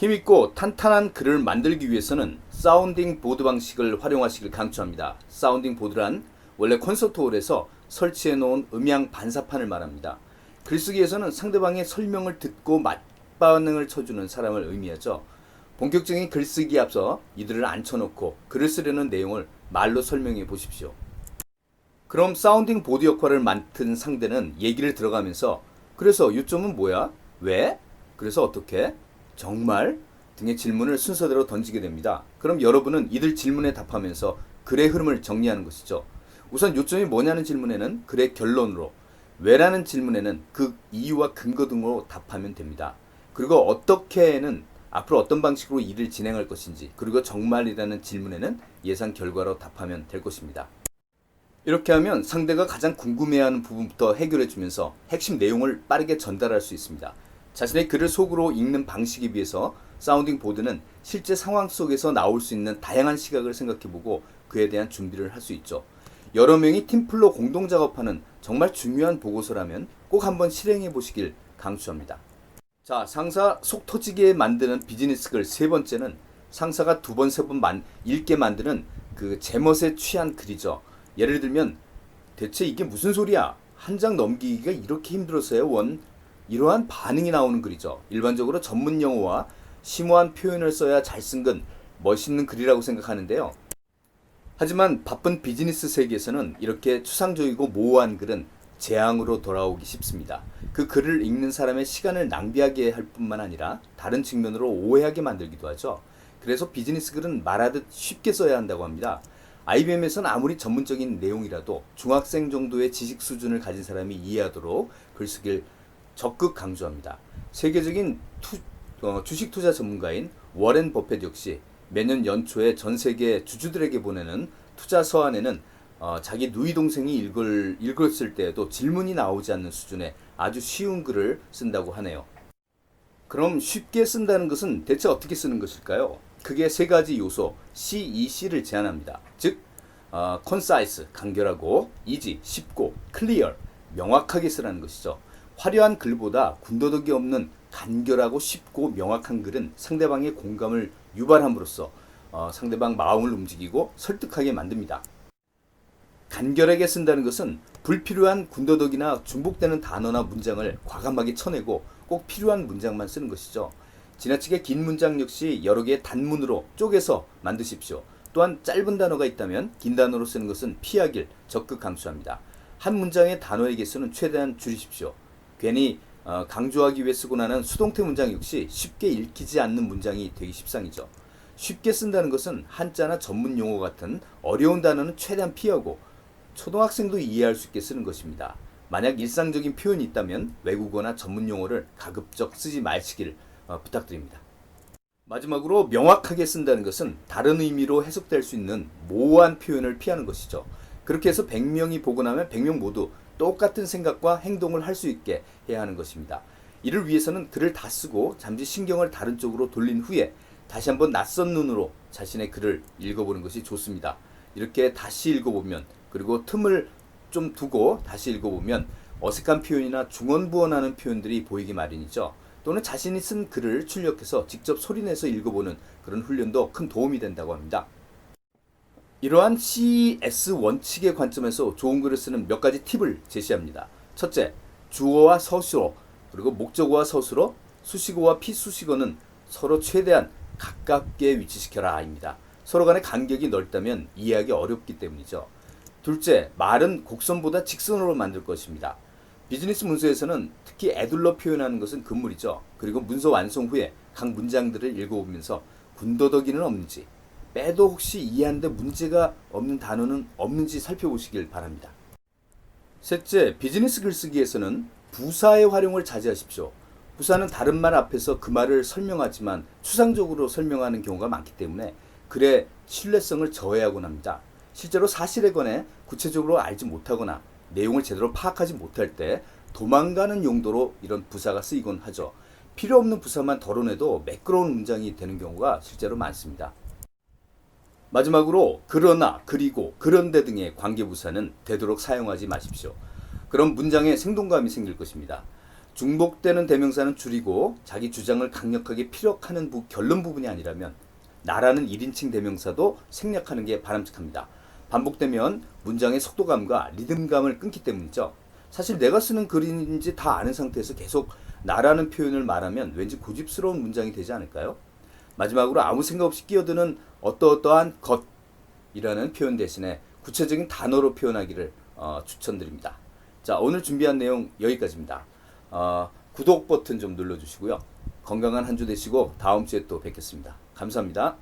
힘있고 탄탄한 글을 만들기 위해서는 사운딩 보드 방식을 활용하시길 강추합니다. 사운딩 보드란 원래 콘서트홀에서 설치해 놓은 음향 반사판을 말합니다. 글쓰기에서는 상대방의 설명을 듣고 맞반응을 쳐주는 사람을 의미하죠. 본격적인 글쓰기에 앞서 이들을 앉혀놓고 글을 쓰려는 내용을 말로 설명해 보십시오. 그럼 사운딩 보드 역할을 맡은 상대는 얘기를 들어가면서 그래서 요점은 뭐야? 왜? 그래서 어떻게? 정말? 등의 질문을 순서대로 던지게 됩니다. 그럼 여러분은 이들 질문에 답하면서 글의 흐름을 정리하는 것이죠. 우선 요점이 뭐냐는 질문에는 글의 결론으로, 왜라는 질문에는 그 이유와 근거 등으로 답하면 됩니다. 그리고 어떻게는 앞으로 어떤 방식으로 일을 진행할 것인지, 그리고 정말이라는 질문에는 예상 결과로 답하면 될 것입니다. 이렇게 하면 상대가 가장 궁금해하는 부분부터 해결해주면서 핵심 내용을 빠르게 전달할 수 있습니다. 자신의 글을 속으로 읽는 방식에 비해서 사운딩 보드는 실제 상황 속에서 나올 수 있는 다양한 시각을 생각해보고 그에 대한 준비를 할 수 있죠. 여러 명이 팀플로 공동 작업하는 정말 중요한 보고서라면 꼭 한번 실행해 보시길 강추합니다. 자, 상사 속 터지게 만드는 비즈니스 글 세 번째는 상사가 두 번, 세 번 읽게 만드는 그 제멋에 취한 글이죠. 예를 들면 대체 이게 무슨 소리야? 한 장 넘기기가 이렇게 힘들었어요, 원? 이러한 반응이 나오는 글이죠. 일반적으로 전문 용어와 심오한 표현을 써야 잘 쓴 글, 멋있는 글이라고 생각하는데요. 하지만 바쁜 비즈니스 세계에서는 이렇게 추상적이고 모호한 글은 재앙으로 돌아오기 쉽습니다. 그 글을 읽는 사람의 시간을 낭비하게 할 뿐만 아니라 다른 측면으로 오해하게 만들기도 하죠. 그래서 비즈니스 글은 말하듯 쉽게 써야 한다고 합니다. IBM에서는 아무리 전문적인 내용이라도 중학생 정도의 지식 수준을 가진 사람이 이해하도록 글쓰기를 적극 강조합니다. 세계적인 주식 투자 전문가인 워렌 버핏 역시 매년 연초에 전 세계 주주들에게 보내는 투자 서한에는 자기 누이 동생이 읽었을 때에도 질문이 나오지 않는 수준의 아주 쉬운 글을 쓴다고 하네요. 그럼 쉽게 쓴다는 것은 대체 어떻게 쓰는 것일까요? 크게 세 가지 요소 CEC를 제안합니다. 즉 concise, 간결하고 easy, 쉽고 clear, 명확하게 쓰라는 것이죠. 화려한 글보다 군더더기 없는 간결하고 쉽고 명확한 글은 상대방의 공감을 유발함으로써 상대방 마음을 움직이고 설득하게 만듭니다. 간결하게 쓴다는 것은 불필요한 군더더기나 중복되는 단어나 문장을 과감하게 쳐내고 꼭 필요한 문장만 쓰는 것이죠. 지나치게 긴 문장 역시 여러 개의 단문으로 쪼개서 만드십시오. 또한 짧은 단어가 있다면 긴 단어로 쓰는 것은 피하길 적극 강추합니다. 한 문장의 단어의 개수는 최대한 줄이십시오. 괜히 강조하기 위해 쓰고 나는 수동태 문장 역시 쉽게 읽히지 않는 문장이 되기 십상이죠. 쉽게 쓴다는 것은 한자나 전문 용어 같은 어려운 단어는 최대한 피하고 초등학생도 이해할 수 있게 쓰는 것입니다. 만약 일상적인 표현이 있다면 외국어나 전문 용어를 가급적 쓰지 마시길 부탁드립니다. 마지막으로 명확하게 쓴다는 것은 다른 의미로 해석될 수 있는 모호한 표현을 피하는 것이죠. 그렇게 해서 100명이 보고 나면 100명 모두 똑같은 생각과 행동을 할 수 있게 해야 하는 것입니다. 이를 위해서는 글을 다 쓰고 잠시 신경을 다른 쪽으로 돌린 후에 다시 한번 낯선 눈으로 자신의 글을 읽어보는 것이 좋습니다. 이렇게 다시 읽어보면, 그리고 틈을 좀 두고 다시 읽어보면 어색한 표현이나 중언부언하는 표현들이 보이기 마련이죠. 또는 자신이 쓴 글을 출력해서 직접 소리내서 읽어보는 그런 훈련도 큰 도움이 된다고 합니다. 이러한 CES 원칙의 관점에서 좋은 글을 쓰는 몇 가지 팁을 제시합니다. 첫째, 주어와 서술어, 그리고 목적어와 서술어, 수식어와 피수식어는 서로 최대한 가깝게 위치시켜라 입니다. 서로 간의 간격이 넓다면 이해하기 어렵기 때문이죠. 둘째, 말은 곡선보다 직선으로 만들 것입니다. 비즈니스 문서에서는 특히 애둘러 표현하는 것은 금물이죠. 그리고 문서 완성 후에 각 문장들을 읽어보면서 군더더기는 없는지, 빼도 혹시 이해하는데 문제가 없는 단어는 없는지 살펴보시길 바랍니다. 셋째, 비즈니스 글쓰기에서는 부사의 활용을 자제하십시오. 부사는 다른 말 앞에서 그 말을 설명하지만 추상적으로 설명하는 경우가 많기 때문에 글의 신뢰성을 저해하곤 합니다. 실제로 사실에 관해 구체적으로 알지 못하거나 내용을 제대로 파악하지 못할 때 도망가는 용도로 이런 부사가 쓰이곤 하죠. 필요 없는 부사만 덜어내도 매끄러운 문장이 되는 경우가 실제로 많습니다. 마지막으로 그러나, 그리고, 그런데 등의 관계부사는 되도록 사용하지 마십시오. 그럼 문장에 생동감이 생길 것입니다. 중복되는 대명사는 줄이고 자기 주장을 강력하게 피력하는 결론 부분이 아니라면 나라는 1인칭 대명사도 생략하는 게 바람직합니다. 반복되면 문장의 속도감과 리듬감을 끊기 때문이죠. 사실 내가 쓰는 글인지 다 아는 상태에서 계속 나라는 표현을 말하면 왠지 고집스러운 문장이 되지 않을까요? 마지막으로 아무 생각 없이 끼어드는 어떠어떠한 것이라는 표현 대신에 구체적인 단어로 표현하기를 추천드립니다. 자, 오늘 준비한 내용 여기까지입니다. 구독 버튼 좀 눌러주시고요. 건강한 한 주 되시고 다음 주에 또 뵙겠습니다. 감사합니다.